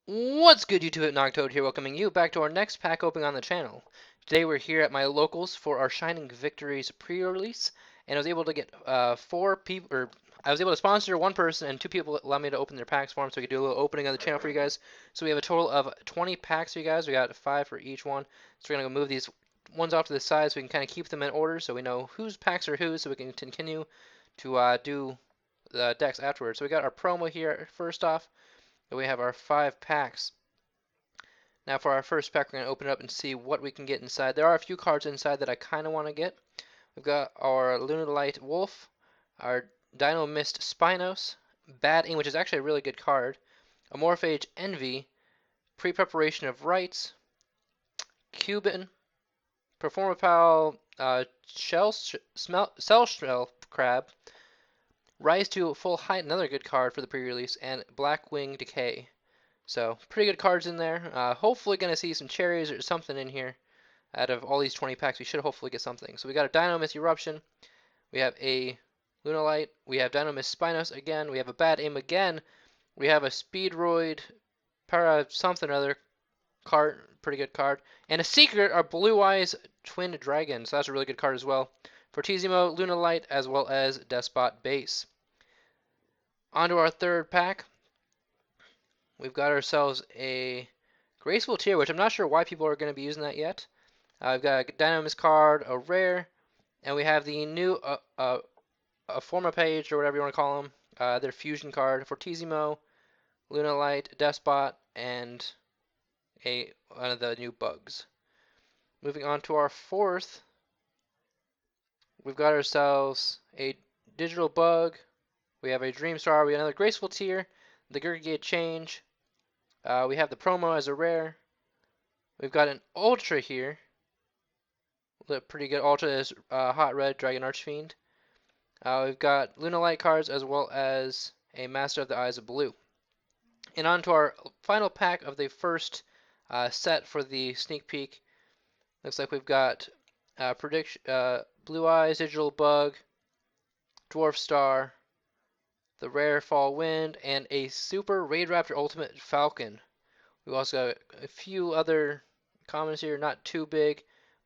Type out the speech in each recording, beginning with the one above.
What's good, YouTube? Noctoad here, welcoming you back to our next pack opening on the channel. Today we're here at my locals for our Shining Victories pre-release, and I was able to get four people, or I was able to sponsor one person, and two people allowed me to open their packs for them, so we could do a little opening on the channel for you guys. So we have a total of 20 packs for you guys. We got 5 for each one. So we're gonna go move these ones off to the side so we can kind of keep them in order, so we know whose packs are whose, so we can continue to do the decks afterwards. So we got our promo here first off. We have our 5 packs. Now for our first pack, we're going to open it up and see what we can get inside. There are a few cards inside that I kind of want to get. We've got our Lunalight Wolf, our Dino Mist Spinos, Bad Aim, which is actually a really good card, Amorphage Envy, Pre-Preparation of Rites, Cuban, Performapal Cell Shell Crab, Rise to Full Height, another good card for the pre-release, and Blackwing Decay. So, pretty good cards in there. Hopefully going to see some cherries or something in here. Out of all these 20 packs, we should hopefully get something. So we got a Dynamist Eruption. We have a Lunalight. We have Dynamist Spinos again. We have a Bad Aim again. We have a Speedroid Para something or other card. Pretty good card. And a secret, our Blue Eyes Twin Dragon. So that's a really good card as well. Fortissimo, Lunalight, as well as Despot Base. On to our third pack. We've got ourselves a Graceful Tear, which I'm not sure why people are going to be using that yet. We've got a Dynamist card, a rare, and we have the new a Forma page, or whatever you want to call them, their fusion card, Fortissimo, Lunalight, Despot, and one of the new bugs. Moving on to our fourth, we've got ourselves a Digital Bug, we have a Dream Star, we have another Graceful Tear, the Gurgate Change, we have the promo as a rare, we've got an Ultra here, pretty good Ultra is Hot Red Dragon Archfiend. We've got Lunalight cards as well as a Master of the Eyes of Blue. And on to our final pack of the first set for the sneak peek. Looks like we've got Blue Eyes, Digital Bug, Dwarf Star, the Rare Fall Wind, and a Super Raid Raptor Ultimate Falcon. We've also got a few other commons here, not too big,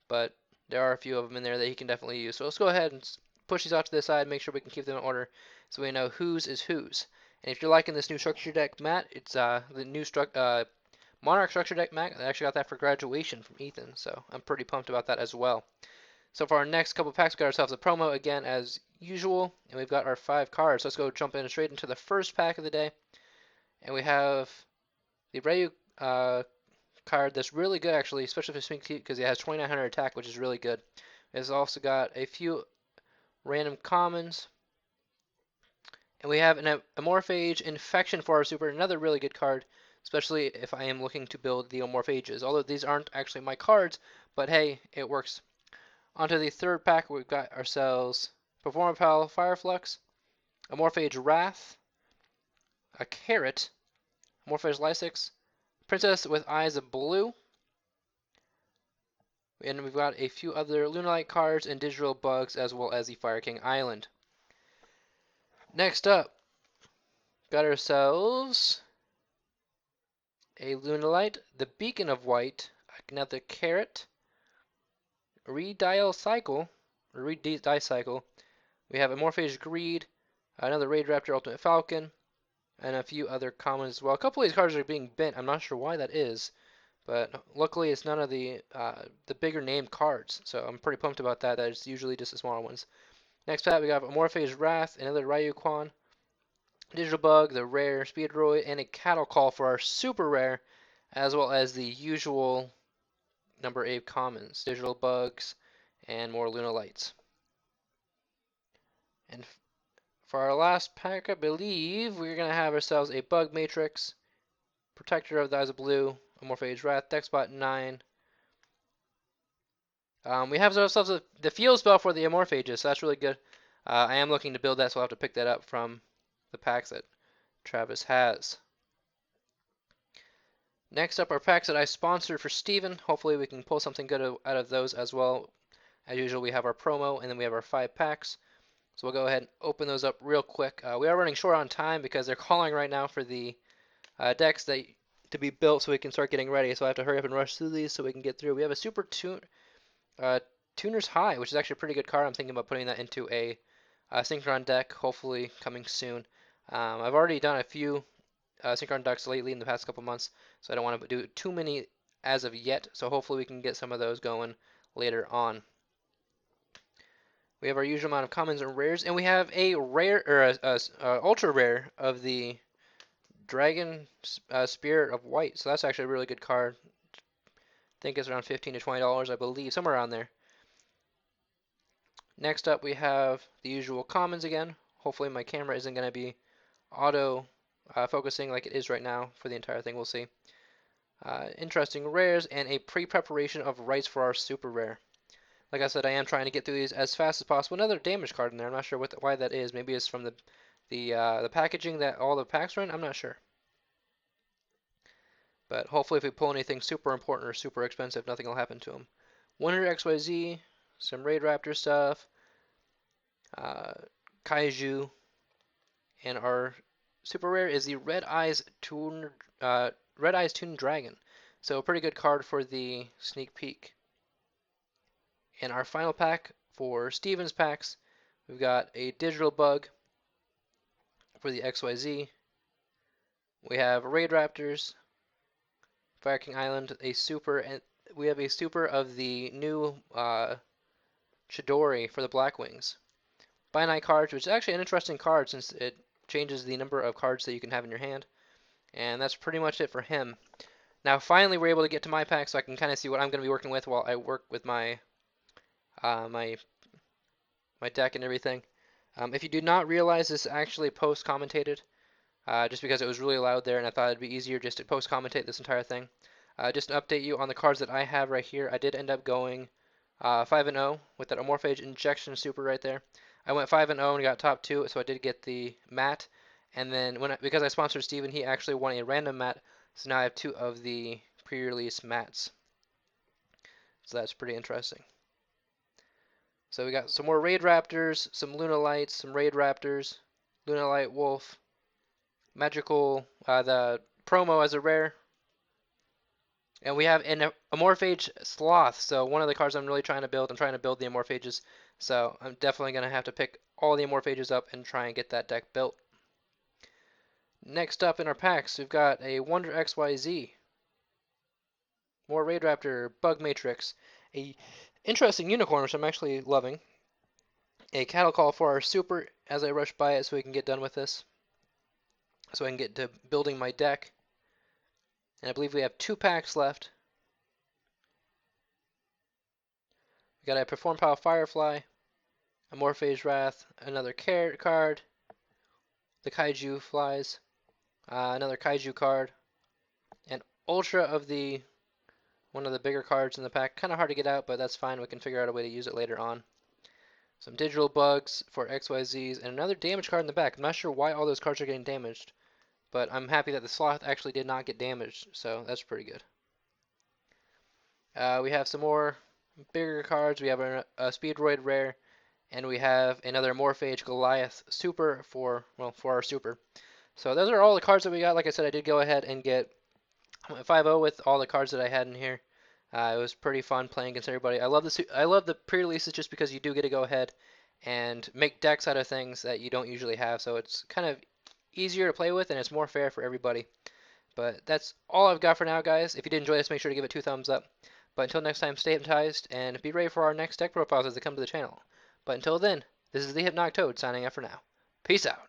but there are a few of them in there that he can definitely use. So let's go ahead and push these off to the side, make sure we can keep them in order so we know whose is whose. And if you're liking this new structure deck mat, it's the new Monarch structure deck mat. I actually got that for graduation from Ethan, so I'm pretty pumped about that as well. So for our next couple packs, we got ourselves a promo again as usual, and we've got our 5 cards. Let's go jump in straight into the first pack of the day, and we have the Ryu card that's really good actually, especially for Sneak Peek because it has 2900 attack, which is really good. It's also got a few random commons, and we have an Amorphage Infection for our super, another really good card, especially if I am looking to build the Amorphages. Although these aren't actually my cards, but hey, it works. Onto the third pack, we've got ourselves Performapal Fireflux, Amorphage Wrath, a Carrot, Amorphage Lysix, Princess with Eyes of Blue, and we've got a few other Lunalight cards and digital bugs as well as the Fire King Island. Next up, got ourselves a Lunalight, the Beacon of White, another Carrot, Redial Cycle, or Redice Cycle. We have Amorphage Greed, another Raid Raptor Ultimate Falcon, and a few other commons as well. A couple of these cards are being bent. I'm not sure why that is, but luckily it's none of the bigger name cards, so I'm pretty pumped about that. That is usually just the smaller ones. Next pack, we got Amorphage Wrath, another Ryuquan, Digital Bug, the rare Speedroid, and a Cattle Call for our super rare, as well as the usual number 8 commons, Digital Bugs, and more Lunalights. And for our last pack, I believe we're going to have ourselves a Bug Matrix, Protector of the Eyes of Blue, Amorphage Wrath, Dexbot 9. We have ourselves the Field spell for the Amorphages, so that's really good. I am looking to build that, so I'll have to pick that up from the packs that Travis has. Next up are packs that I sponsored for Steven. Hopefully we can pull something good out of those as well. As usual, we have our promo, and then we have our 5 packs. So we'll go ahead and open those up real quick. We are running short on time because they're calling right now for the decks that to be built so we can start getting ready. So I have to hurry up and rush through these so we can get through. We have a super tuner's high, which is actually a pretty good card. I'm thinking about putting that into a synchron deck, hopefully coming soon. I've already done a few synchron decks lately in the past couple months, so I don't want to do too many as of yet. So hopefully we can get some of those going later on. We have our usual amount of commons and rares, and we have a rare or a ultra rare of the Dragon Spirit of White. So that's actually a really good card. I think it's around $15 to $20, I believe, somewhere around there. Next up, we have the usual commons again. Hopefully my camera isn't going to be auto focusing like it is right now for the entire thing. We'll see. Interesting rares and a pre-preparation of rights for our super rare. Like I said, I am trying to get through these as fast as possible. Another damage card in there. I'm not sure why that is. Maybe it's from the packaging that all the packs are in. I'm not sure. But hopefully if we pull anything super important or super expensive, nothing will happen to them. Wonder XYZ, some Raid Raptor stuff, Kaiju, and our super rare is the Red Eyes Toon Dragon. So a pretty good card for the sneak peek. And our final pack for Steven's packs, we've got a Digital Bug for the XYZ. We have Raid Raptors, Fire King Island, a super, and we have a super of the new Chidori for the Blackwings. By Night cards, which is actually an interesting card since it changes the number of cards that you can have in your hand. And that's pretty much it for him. Now finally we're able to get to my pack so I can kind of see what I'm going to be working with while I work with my my deck and everything. If you do not realize this is actually post-commentated, just because it was really loud there and I thought it'd be easier just to post-commentate this entire thing. Just to update you on the cards that I have right here, I did end up going 5-0 with that Amorphage Injection Super right there. I went 5-0 and got top 2, so I did get the mat. And then because I sponsored Steven, he actually won a random mat, so now I have 2 of the pre-release mats. So that's pretty interesting. So we got some more Raid Raptors, some Luna Lights, some Raid Raptors, Luna Light Wolf, Magical, the promo as a rare, and we have an Amorphage Sloth. So one of the cards I'm really trying to build. I'm trying to build the Amorphages, so I'm definitely going to have to pick all the Amorphages up and try and get that deck built. Next up in our packs, we've got a Wonder XYZ, more Raid Raptor, Bug Matrix, a interesting unicorn, which I'm actually loving, a Cattle Call for our super as I rush by it so we can get done with this, so I can get to building my deck. And I believe we have 2 packs left. We got a Perform Power Firefly, a Morphage Wrath, another carrot card, the Kaiju Flies, another Kaiju card, and Ultra of the one of the bigger cards in the pack. Kind of hard to get out, but that's fine. We can figure out a way to use it later on. Some Digital Bugs for XYZs, and another damage card in the back. I'm not sure why all those cards are getting damaged, but I'm happy that the Sloth actually did not get damaged, so that's pretty good. We have some more bigger cards. We have a Speedroid rare, and we have another Morphage Goliath super for our super. So those are all the cards that we got. Like I said, I did go ahead and get 5-0 with all the cards that I had in here. It was pretty fun playing against everybody. I love the pre-releases just because you do get to go ahead and make decks out of things that you don't usually have. So it's kind of easier to play with, and it's more fair for everybody. But that's all I've got for now, guys. If you did enjoy this, make sure to give it 2 thumbs up. But until next time, stay hypnotized and be ready for our next deck profiles as they come to the channel. But until then, this is the Hypnotic Toad signing out for now. Peace out.